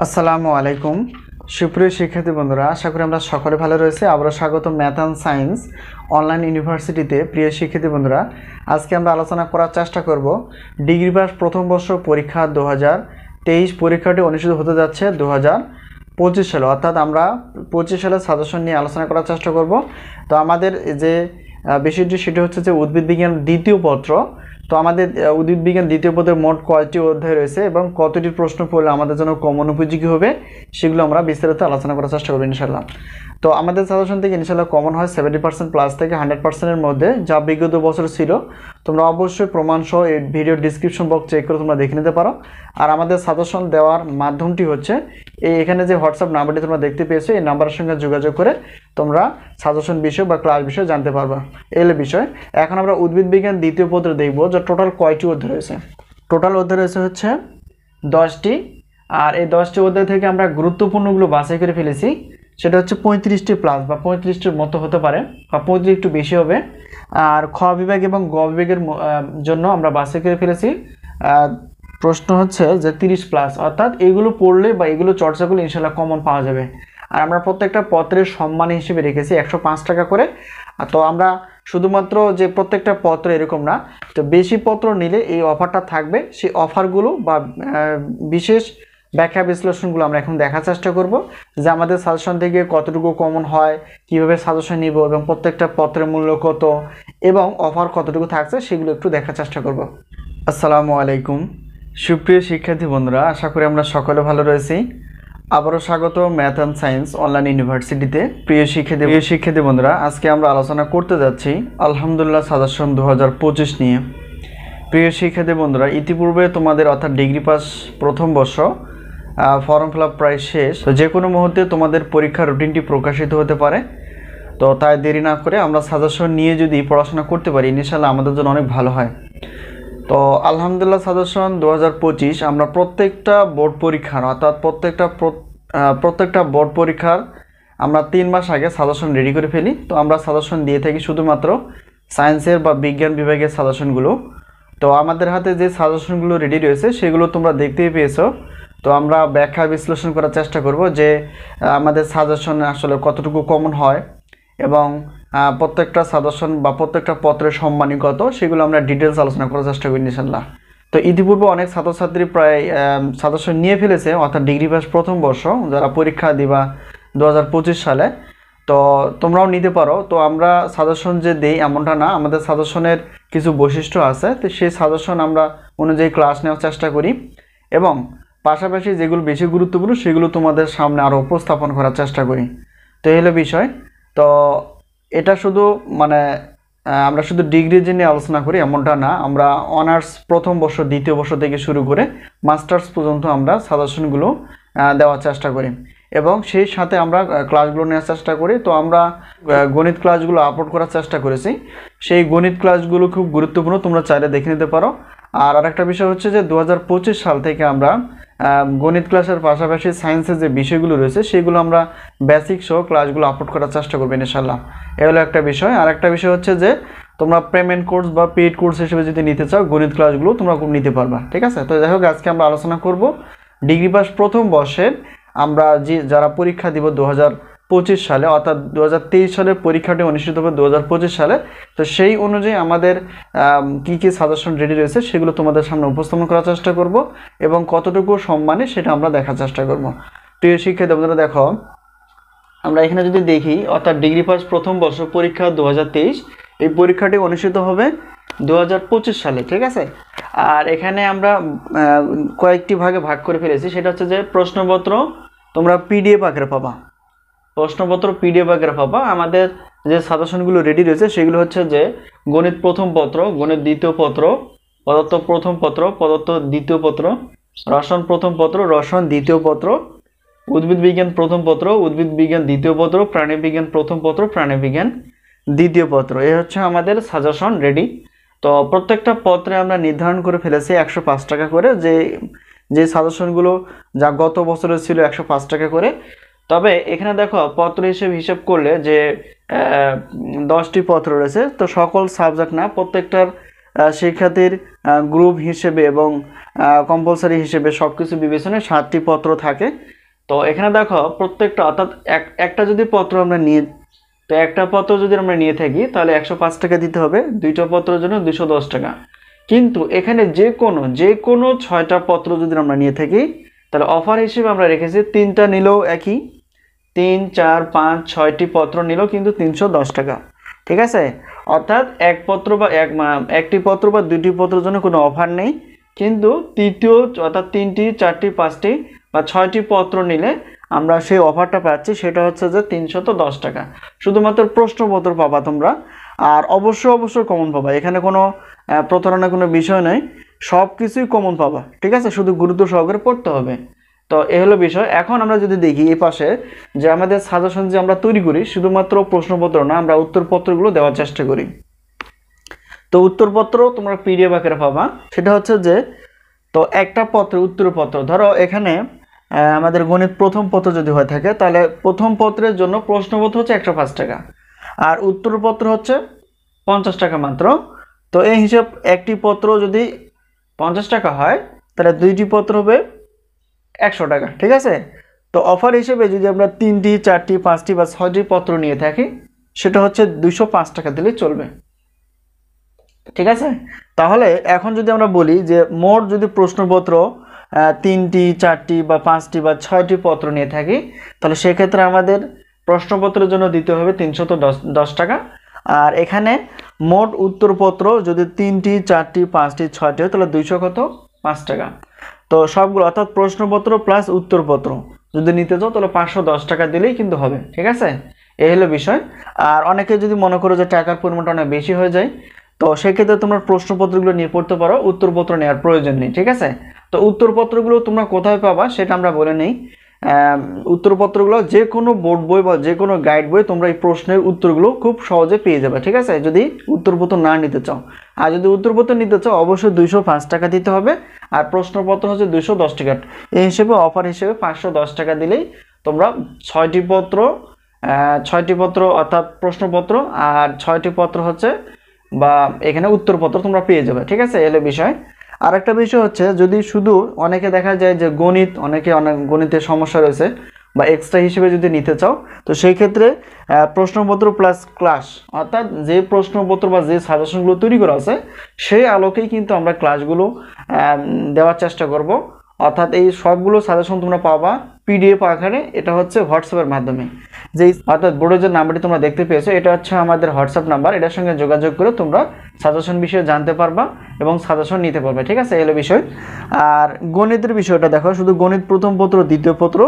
আসসালামু আলাইকুম সুপ্রিয় শিক্ষার্থী বন্ধুরা, আশা করি আমরা সকলে ভালো রয়েছে। আবারও স্বাগত ম্যাথ অ্যান্ড সায়েন্স অনলাইন ইউনিভার্সিটিতে। প্রিয় শিক্ষার্থী বন্ধুরা, আজকে আমরা আলোচনা করার চেষ্টা করব ডিগ্রি পাস প্রথম বর্ষ পরীক্ষা 2023 পরীক্ষাটি অনুষ্ঠিত হতে যাচ্ছে 2025 সালে, অর্থাৎ আমরা 25 সালের সাজেশন নিয়ে আলোচনা করার চেষ্টা করব। তো আমাদের যে বিষয়টি সেটি হচ্ছে যে উদ্ভিদ বিজ্ঞান দ্বিতীয় পত্র। তো আমাদের উদ্ভিদ বিজ্ঞান দ্বিতীয় পত্রের মোট কয়টি অধ্যায় রয়েছে এবং কতটি প্রশ্ন পড়লে আমাদের জন্য কমন উপযোগী হবে সেগুলো আমরা বিস্তারিত আলোচনা করার চেষ্টা করব ইনশাল্লাহ। তো আমাদের সাজেশন থেকে ইনশাল্লাহ কমন হয় 70% প্লাস থেকে 100%-এর মধ্যে, যা বিগত বছর ছিল। তোমরা অবশ্যই প্রমাণসহ এই ভিডিও ডিসক্রিপশন বক্স চেক করে তোমরা দেখে নিতে পারো। আর আমাদের সাজেশন দেওয়ার মাধ্যমটি হচ্ছে এখানে যে হোয়াটসঅ্যাপ নাম্বারটি তোমরা দেখতে পেয়েছো, এই নাম্বারের সঙ্গে যোগাযোগ করে তোমরা সাজেশন বিষয় বা ক্লাস বিষয় জানতে পারবা। এল বিষয়। এখন আমরা উদ্ভিদ বিজ্ঞান দ্বিতীয় পত্র দেখব যে টোটাল কয়টি অধ্যায় রয়েছে। টোটাল অধ্যায় রয়েছে হচ্ছে 10টি। আর এই 10টি অধ্যায় থেকে আমরা গুরুত্বপূর্ণগুলো বাছাই করে ফেলেছি। সেটা হচ্ছে 35টি প্লাস বা 35টির মতো হতে পারে, বা 35 একটু বেশি হবে। আর খ বিভাগ এবং গ বিভাগের জন্য আমরা বাছাই করে ফেলেছি প্রশ্ন হচ্ছে যে 30 প্লাস, অর্থাৎ এগুলো পড়লে বা এগুলো চর্চা করলে ইনশাল্লাহ কমন পাওয়া যাবে। আর আমরা প্রত্যেকটা পত্রের সম্মান হিসেবে রেখেছি 105 টাকা করে। তো আমরা শুধুমাত্র যে প্রত্যেকটা পত্র এরকম না, তো বেশি পত্র নিলে এই অফারটা থাকবে। সেই অফারগুলো বা বিশেষ ব্যাখ্যা বিশ্লেষণগুলো আমরা এখন দেখার চেষ্টা করব, যে আমাদের সাজেশন থেকে কতটুকু কমন হয়, কিভাবে সাজেশন নিব এবং প্রত্যেকটা পত্রের মূল্য কত এবং অফার কতটুকু থাকছে সেগুলো একটু দেখার চেষ্টা করব। আসসালামু আলাইকুম সুপ্রিয় শিক্ষার্থী বন্ধুরা, আশা করি আমরা সকলে ভালো রয়েছি। আবারও স্বাগত ম্যাথ অ্যান্ড সায়েন্স অনলাইন ইউনিভার্সিটিতে। প্রিয় শিক্ষার্থী বন্ধুরা, আজকে আমরা আলোচনা করতে যাচ্ছি আলহামদুলিল্লাহ সাজেশন 2025 নিয়ে। প্রিয় শিক্ষার্থী বন্ধুরা, ইতিপূর্বে তোমাদের অর্থাৎ ডিগ্রি পাস প্রথম বর্ষ ফর্ম ফিল আপ প্রায় শেষ। তো যে কোনো মুহূর্তে তোমাদের পরীক্ষার রুটিনটি প্রকাশিত হতে পারে। তো তাই দেরি না করে আমরা সাজেশন নিয়ে যদি পড়াশোনা করতে পারি ইনশাআল্লাহ আমাদের জন্য অনেক ভালো হয়। তো আলহামদুলিল্লাহ সাজেশন 2025 আমরা প্রত্যেকটা বোর্ড পরীক্ষার অর্থাৎ প্রত্যেকটা বোর্ড পরীক্ষার আমরা 3 মাস আগে সাজেশন রেডি করে ফেলি। তো আমরা সাজেশন দিয়ে থাকি শুধুমাত্র সায়েন্সের বা বিজ্ঞান বিভাগের সাজেশনগুলো। তো আমাদের হাতে যে সাজেশনগুলো রেডি রয়েছে সেগুলো তোমরা দেখতেই পেয়েছো। তো আমরা ব্যাখ্যা বিশ্লেষণ করার চেষ্টা করব যে আমাদের সাজেশনে আসলে কতটুকু কমন হয় এবং প্রত্যেকটা সাজেশন বা প্রত্যেকটা পত্রের সম্মানী কত সেগুলো আমরা ডিটেলস আলোচনা করার চেষ্টা করি ইনশাআল্লাহ। তো ইতিপূর্বে অনেক ছাত্রছাত্রী প্রায় সাজেশন নিয়ে ফেলেছে, অর্থাৎ ডিগ্রি পাস প্রথম বর্ষ যারা পরীক্ষা দিবা 2025 সালে। তো তোমরাও নিতে পারো। তো আমরা সাজেশন যে দেই এমনটা না, আমাদের সাজেশনের কিছু বৈশিষ্ট্য আছে। তো সেই সাজেশন আমরা অনুযায়ী ক্লাস নেওয়ার চেষ্টা করি এবং পাশাপাশি যেগুলো বেশি গুরুত্বপূর্ণ সেগুলো তোমাদের সামনে আরও উপস্থাপন করার চেষ্টা করি। তো এই হলো বিষয়। তো এটা শুধু আমরা শুধু ডিগ্রি নিয়ে আলোচনা করি এমনটা না, আমরা অনার্স প্রথম বর্ষ দ্বিতীয় বর্ষ থেকে শুরু করে মাস্টার্স পর্যন্ত আমরা সাজেশনগুলো দেওয়ার চেষ্টা করি এবং সেই সাথে আমরা ক্লাসগুলো নেওয়ার চেষ্টা করি। তো আমরা গণিত ক্লাসগুলো আপলোড করার চেষ্টা করেছি। সেই গণিত ক্লাসগুলো খুব গুরুত্বপূর্ণ, তোমরা চাইলে দেখে নিতে পারো। আর আরেকটা বিষয় হচ্ছে যে 2025 সাল থেকে আমরা গণিত ক্লাসের পাশাপাশি সায়েন্সের যে বিষয়গুলো রয়েছে সেগুলো আমরা বেসিক সহ ক্লাসগুলো আপলোড করার চেষ্টা করবেন ইনশাআল্লাহ। এ হলো একটা বিষয়। আর একটা বিষয় হচ্ছে যে তোমরা পেমেন্ট কোর্স বা পেইড কোর্স হিসেবে যদি নিতে চাও গণিত ক্লাসগুলো তোমরা নিতে পারবা, ঠিক আছে। তো যাই হোক, আজকে আমরা আলোচনা করব ডিগ্রি পাস প্রথম বর্ষের আমরা যারা পরীক্ষা দিব 2025 সালে, অর্থাৎ 2023 সালের পরীক্ষাটি অনুষ্ঠিত হবে 2025 সালে। তো সেই অনুযায়ী আমাদের কি কি সাজেশন রেডি রয়েছে সেগুলো তোমাদের সামনে উপস্থাপন করার চেষ্টা করব এবং কতটুকু সম্মানে সেটা আমরা দেখার চেষ্টা করব। প্রিয় শিক্ষার্থী বন্ধুরা, দেখো আমরা এখানে যদি দেখি, অর্থাৎ ডিগ্রি পাস প্রথম বর্ষ পরীক্ষা 2023, এই পরীক্ষাটি অনুষ্ঠিত হবে 2025 সালে, ঠিক আছে। আর এখানে আমরা কয়েকটি ভাগে ভাগ করে ফেলেছি। সেটা হচ্ছে যে প্রশ্নপত্র তোমরা পিডিএফ আকারে পাবা, আমাদের যে সাজেশনগুলো রেডি রয়েছে সেগুলো হচ্ছে যে গণিত প্রথম পত্র, গণিত দ্বিতীয় পত্র, পদার্থ প্রথম পত্র, পদার্থ দ্বিতীয় পত্র, রসায়ন প্রথম পত্র, রসায়ন দ্বিতীয় পত্র, উদ্ভিদ বিজ্ঞান প্রথম পত্র, উদ্ভিদ বিজ্ঞান দ্বিতীয় পত্র, প্রাণী বিজ্ঞান প্রথম পত্র, প্রাণী বিজ্ঞান দ্বিতীয় পত্র। এই হচ্ছে আমাদের সাজেশন রেডি। তো প্রত্যেকটা পত্রে আমরা নির্ধারণ করে ফেলেছি 105 টাকা করে, যে সাজেশনগুলো যা গত বছরের ছিল 105 টাকা করে। তবে এখানে দেখো পত্র হিসেব করলে যে 10টি পত্র রয়েছে, তো সকল সাবজেক্ট না, প্রত্যেকটার শিক্ষার্থীর গ্রুপ হিসেবে এবং কম্পালসারি হিসেবে সব কিছু বিবেচনায় 7টি পত্র থাকে। তো এখানে দেখো প্রত্যেকটা অর্থাৎ একটা যদি পত্র আমরা নিয়ে তো একটা পত্র যদি আমরা নিয়ে থাকি তাহলে 105 টাকা দিতে হবে, 2টা পত্রের জন্য 210 টাকা। কিন্তু এখানে যে কোনো 6টা পত্র যদি আমরা নিয়ে থাকি তাহলে অফার হিসেবে আমরা রেখেছি 3টা নিলেও একই, 3, 4, 5, 6টি পত্র নিলেও কিন্তু 310 টাকা। ঠিক আছে, অর্থাৎ একটি পত্র বা 2টি পত্রের জন্য কোনো অফার নেই, কিন্তু তৃতীয় অর্থাৎ 3টি, 4টি, 5টি বা 6টি পত্র নিলে আমরা সেই অফারটা পাচ্ছি, সেটা হচ্ছে যে 310 টাকা। শুধুমাত্র প্রশ্নপত্র পাবা তোমরা, আর অবশ্যই কমন পাবা। এখানে কোনো প্রতারণার কোনো বিষয় নেই, সব কিছুই কমন পাবা। ঠিক আছে, শুধু গুরুত্ব সহকারে পড়তে হবে। তো এই হলো বিষয়। এখন আমরা যদি দেখি এই পাশে যে আমাদের সাজেশন যে আমরা তৈরি করি, শুধুমাত্র প্রশ্নপত্র না, আমরা উত্তরপত্রগুলো দেওয়ার চেষ্টা করি। তো উত্তরপত্র তোমরা পিডিএফ আকারে পাবা। সেটা হচ্ছে যে তো একটা পত্র উত্তরপত্র, ধরো এখানে আমাদের গণিত প্রথম পত্র যদি হয়ে থাকে তাহলে প্রথম পত্রের জন্য প্রশ্নপত্র হচ্ছে 105 টাকা আর উত্তরপত্র হচ্ছে 50 টাকা মাত্র। তো এই হিসাব একটি পত্র যদি 50 টাকা হয় তাহলে 2টি পত্র হবে 100 টাকা। ঠিক আছে, তো অফার হিসেবে যদি আমরা 3টি, 4টি, 5টি বা 6টি পত্র নিয়ে থাকি সেটা হচ্ছে 205 টাকা দিলেই চলবে। ঠিক আছে, তাহলে এখন যদি আমরা বলি যে মোট যদি প্রশ্নপত্র 3টি, 4টি বা 5টি বা 6টি পত্র নিয়ে থাকি তাহলে সেক্ষেত্রে আমাদের প্রশ্নপত্রের জন্য দিতে হবে 310 টাকা। আর এখানে মোট উত্তরপত্র যদি 3টি, 4টি, 5টি, 6টি হয় তাহলে 205 টাকা। তো সবগুলো অর্থাৎ প্রশ্নপত্র প্লাস উত্তরপত্র যদি নিতে চাও তাহলে 510 টাকা দিলেই কিন্তু হবে। ঠিক আছে, এই হলো বিষয়। আর অনেকে যদি মনে করো যে টাকার পরিমাণটা অনেক বেশি হয়ে যায়, তো সেক্ষেত্রে তোমরা প্রশ্নপত্রগুলো নিয়ে পড়তে পারো, উত্তরপত্র নেওয়ার প্রয়োজন নেই। ঠিক আছে, তো উত্তরপত্রগুলো তোমরা কোথায় পাবা সেটা আমরা বলে নেই। উত্তরপত্রগুলো যে কোনো বোর্ড বই বা যে কোনো গাইড বই তোমরা এই প্রশ্নের উত্তরগুলো খুব সহজে পেয়ে যাবে। ঠিক আছে, যদি উত্তরপত্র না নিতে চাও। আর যদি উত্তরপত্র নিতে চাও অবশ্যই 205 টাকা দিতে হবে, আর প্রশ্নপত্র হচ্ছে 210 টাকা। এই হিসেবে অফার হিসেবে 510 টাকা দিলেই তোমরা 6টি পত্র অর্থাৎ প্রশ্নপত্র আর 6টি পত্র হচ্ছে বা এখানে উত্তরপত্র তোমরা পেয়ে যাবে। ঠিক আছে, এলো বিষয়। আর একটা বিষয় হচ্ছে যদি শুধু অনেকে দেখা যায় যে অনেক গণিতের সমস্যা রয়েছে বা এক্সট্রা হিসেবে যদি নিতে চাও তো সেই ক্ষেত্রে প্রশ্নপত্র প্লাস ক্লাস অর্থাৎ যে প্রশ্নপত্র বা যে সাজেশনগুলো তৈরি করা আছে সেই আলোকেই কিন্তু আমরা ক্লাসগুলো দেওয়ার চেষ্টা করব। অর্থাৎ এই সবগুলো সাজেশন তোমরা পাবা পিডিএফ আকারে, এটা হচ্ছে হোয়াটসঅ্যাপের মাধ্যমে। অর্থাৎ বোর্ডের যে নাম্বারটি তোমরা দেখতে পেয়েছো এটা হচ্ছে আমাদের হোয়াটসঅ্যাপ নাম্বার, এটার সঙ্গে যোগাযোগ করে তোমরা সাজেশন বিষয়ে জানতে পারবা এবং সাজেশন নিতে পারবে। ঠিক আছে, এলো বিষয়। আর গণিতের বিষয়টা দেখো, শুধু গণিত প্রথম পত্র দ্বিতীয় পত্র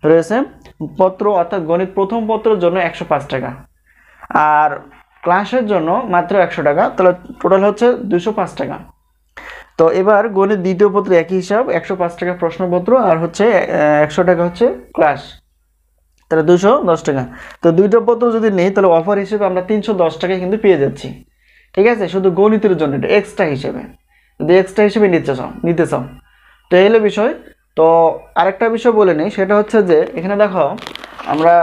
রয়েছে অর্থাৎ গণিত প্রথম পত্রের জন্য 105 টাকা আর ক্লাসের জন্য মাত্র 100 টাকা, তাহলে টোটাল হচ্ছে 205 টাকা। তো এবার গণিত দ্বিতীয় পত্র একই হিসাব, 105 টাকা প্রশ্নপত্র আর হচ্ছে 100 টাকা হচ্ছে ক্লাস, তাহলে 210 টাকা। তো 2টা পত্র যদি নেই তাহলে অফার হিসেবে আমরা 310 টাকায় কিন্তু পেয়ে যাচ্ছি। ঠিক আছে, শুধু গণিতের জন্য এটা এক্সট্রা হিসেবে, যদি এক্সট্রা হিসেবে নিতে চাও। তো এই হলো বিষয়। তো আরেকটা বিষয় বলে নেই, সেটা হচ্ছে যে এখানে দেখো আমরা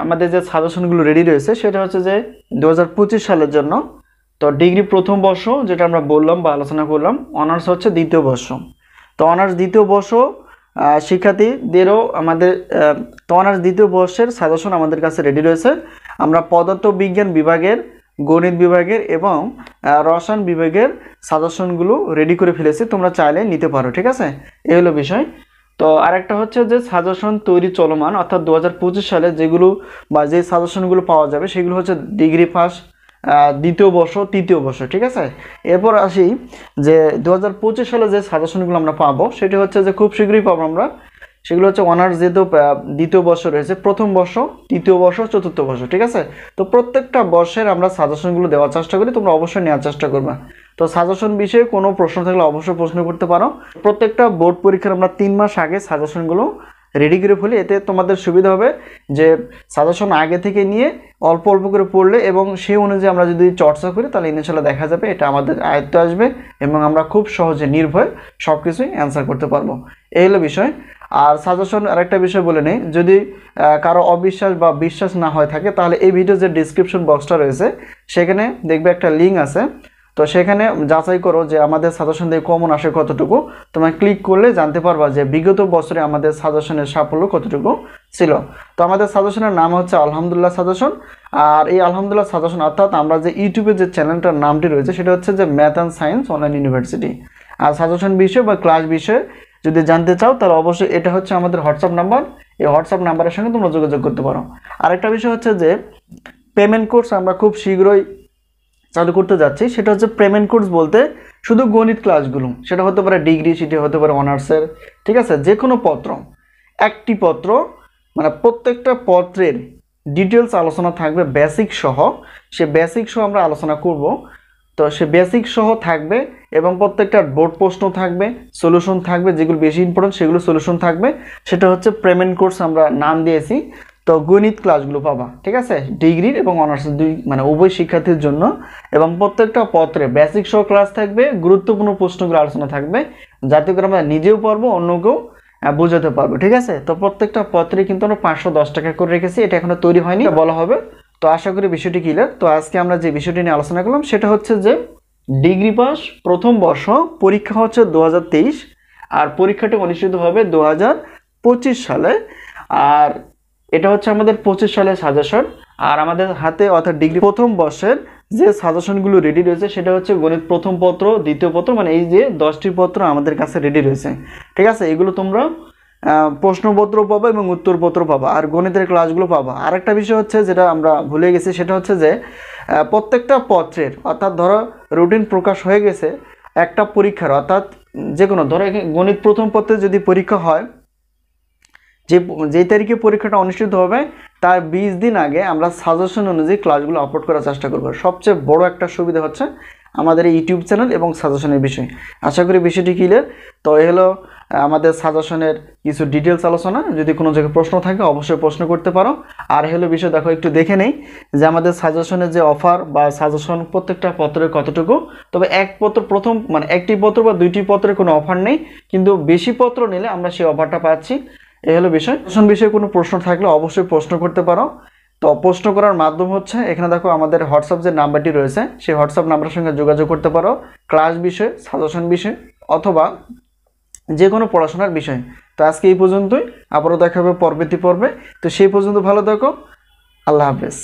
আমাদের যে সাজেশনগুলো রেডি রয়েছে সেটা হচ্ছে যে 2025 সালের জন্য। তো ডিগ্রি প্রথম বর্ষ যেটা আমরা বললাম বা আলোচনা করলাম, অনার্স হচ্ছে দ্বিতীয় বর্ষ। তো অনার্স দ্বিতীয় বর্ষ শিক্ষার্থীদেরও আমাদের তো অনার্স দ্বিতীয় বর্ষের সাজেশন আমাদের কাছে রেডি রয়েছে। আমরা পদার্থ বিজ্ঞান বিভাগের, গণিত বিভাগের এবং রসায়ন বিভাগের সাজেশনগুলো রেডি করে ফেলেছি, তোমরা চাইলে নিতে পারো। ঠিক আছে, এই হলো বিষয়। তো আরেকটা হচ্ছে যে সাজেশন তৈরি চলমান, অর্থাৎ 2025 সালে যেগুলো বা যে সাজেশনগুলো পাওয়া যাবে সেগুলো হচ্ছে ডিগ্রি পাস, দ্বিতীয় বর্ষ, তৃতীয় বর্ষ। ঠিক আছে, এরপর আসি যে 2025 সালে যে সাজেশনগুলো আমরা পাবো সেটি হচ্ছে যে খুব শীঘ্রই পাবো আমরা, সেগুলো হচ্ছে অনার্স যেহেতু দ্বিতীয় বর্ষ রয়েছে, প্রথম বর্ষ, তৃতীয় বর্ষ, চতুর্থ বর্ষ। ঠিক আছে, তো প্রত্যেকটা বর্ষের আমরা সাজেশনগুলো দেওয়ার চেষ্টা করি, তোমরা অবশ্যই নেওয়ার চেষ্টা করবা। তো সাজেশন বিষয়ে কোনো প্রশ্ন থাকলে অবশ্যই প্রশ্ন করতে পারো। প্রত্যেকটা বোর্ড পরীক্ষার আমরা 3 মাস আগে সাজেশনগুলো রেডি করে ফেলি, এতে তোমাদের সুবিধা হবে যে সাজেশন আগে থেকে নিয়ে অল্প অল্প করে পড়লে এবং সেই অনুযায়ী আমরা যদি চর্চা করি তাহলে ইনশাআল্লাহ দেখা যাবে এটা আমাদের আয়ত্তে আসবে এবং আমরা খুব সহজে নির্ভয়ে সব কিছুই অ্যান্সার করতে পারবো। এই হলো বিষয়। আর সাজেশন আরেকটা বিষয় বলে নেই, যদি কারো অবিশ্বাস বা বিশ্বাস না হয় থাকে তাহলে এই ভিডিও যে ডিসক্রিপশন বক্সটা রয়েছে সেখানে দেখবে একটা লিঙ্ক আছে, তো সেখানে যাচাই করো যে আমাদের সাজেশন দিয়ে কমন আসে কতটুকু। তোমায় ক্লিক করলে জানতে পারবা যে বিগত বছরে আমাদের সাজেশনের সাফল্য কতটুকু ছিল। তো আমাদের সাজেশনের নাম হচ্ছে আলহামদুলিল্লাহ সাজেশন। আর এই আলহামদুলিল্লাহ সাজেশন অর্থাৎ আমরা যে ইউটিউবে যে চ্যানেলটার নামটি রয়েছে সেটা হচ্ছে যে math and science online university. আর সাজেশন বিষয় বা ক্লাস বিষয়ে যদি জানতে চাও তাহলে অবশ্যই এটা হচ্ছে আমাদের হোয়াটসঅ্যাপ নাম্বার। এই হোয়াটসঅ্যাপ নাম্বারের সঙ্গে তোমরা যোগাযোগ করতে পারো। আরেকটা বিষয় হচ্ছে যে পেমেন্ট কোর্স আমরা খুব শীঘ্রই চালু করতে যাচ্ছি। সেটা হচ্ছে পেমেন্ট কোর্স বলতে শুধু গণিত ক্লাসগুলো, সেটা হতে পারে ডিগ্রি, সেটি হতে পারে অনার্সের, ঠিক আছে, যে কোনো পত্র, একটি পত্র মানে প্রত্যেকটা পত্রের ডিটেলস আলোচনা থাকবে বেসিক সহ। সে বেসিক সহ আমরা আলোচনা করব। তো সে বেসিক সহ থাকবে এবং প্রত্যেকটা বোর্ড প্রশ্ন থাকবে, সলিউশন থাকবে, যেগুলো বেশি ইম্পর্টেন্ট সেগুলো সলিউশন থাকবে। সেটা হচ্ছে পেমেন্ট কোর্স আমরা নাম দিয়েছি। তো গণিত ক্লাসগুলো পাবা, ঠিক আছে, ডিগ্রির এবং অনার্সের দুই মানে উভয় শিক্ষার্থীর জন্য। এবং প্রত্যেকটা পত্রে বেসিক সহ ক্লাস থাকবে, গুরুত্বপূর্ণ প্রশ্নগুলো আলোচনা থাকবে, যাতে করে আমরা নিজেও পারবো অন্যকেও বোঝাতে পারবো, ঠিক আছে। তো প্রত্যেকটা পত্রে কিন্তু আমরা 510 টাকা করে রেখেছি, এটা এখনো তৈরি হয়নি, বলা হবে। তো আশা করি বিষয়টি ক্লিয়ার। তো আজকে আমরা যে বিষয়টি নিয়ে আলোচনা করলাম সেটা হচ্ছে যে ডিগ্রি পাস প্রথম বর্ষ পরীক্ষা হচ্ছে 2023, আর পরীক্ষাটি অনুষ্ঠিত হবে 2025 সালে। আর এটা হচ্ছে আমাদের 25 সালের সাজেশন। আর আমাদের হাতে অর্থাৎ ডিগ্রি প্রথম বর্ষের যে সাজেশনগুলো রেডি রয়েছে সেটা হচ্ছে গণিত প্রথম পত্র, দ্বিতীয় পত্র, মানে এই যে 10টি পত্র আমাদের কাছে রেডি রয়েছে, ঠিক আছে। এগুলো তোমরা প্রশ্নপত্র পাবা এবং উত্তরপত্র পাবা, আর গণিতের ক্লাসগুলো পাবা। আরেকটা বিষয় হচ্ছে যেটা আমরা ভুলে গেছি, সেটা হচ্ছে যে প্রত্যেকটা পত্রের অর্থাৎ ধরো রুটিন প্রকাশ হয়ে গেছে একটা পরীক্ষার, অর্থাৎ যে কোনো ধরো গণিত প্রথম পত্রে যদি পরীক্ষা হয়, যেই তারিখে পরীক্ষাটা অনুষ্ঠিত হবে তার 20 দিন আগে আমরা সাজেশন অনুযায়ী ক্লাসগুলো আপলোড করার চেষ্টা করব। সবচেয়ে বড় একটা সুবিধা হচ্ছে আমাদের এই ইউটিউব চ্যানেল এবং সাজেশনের বিষয়। আশা করি বিষয়টি ক্লিয়ার। তো এই হলো আমাদের সাজেশনের কিছু ডিটেলস আলোচনা। যদি কোনো জায়গায় প্রশ্ন থাকে অবশ্যই প্রশ্ন করতে পারো। আর হলো বিষয় দেখো, একটু দেখে নেই যে আমাদের সাজেশনের যে অফার বা সাজেশন প্রত্যেকটা পত্রের কতটুকু। তবে এক পত্র প্রথম মানে একটি পত্র বা দুইটি পত্রের কোনো অফার নেই, কিন্তু বেশি পত্র নিলে আমরা সেই অফারটা পাচ্ছি। এই হলো বিষয়। বিষয়ে কোনো প্রশ্ন থাকলে অবশ্যই প্রশ্ন করতে পারো। তো প্রশ্ন করার মাধ্যম হচ্ছে এখানে দেখো আমাদের হোয়াটসঅ্যাপ যে নাম্বারটি রয়েছে সেই হোয়াটসঅ্যাপ নাম্বারের সঙ্গে যোগাযোগ করতে পারো, ক্লাস বিষয়ে, সাজেশন বিষয়ে, অথবা যে কোনো পড়াশোনার বিষয়। তো আজকে এই পর্যন্তই, আবারও দেখা হবে পরবর্তী পর্বে। তো সেই পর্যন্ত ভালো থাকো, আল্লাহ হাফেজ।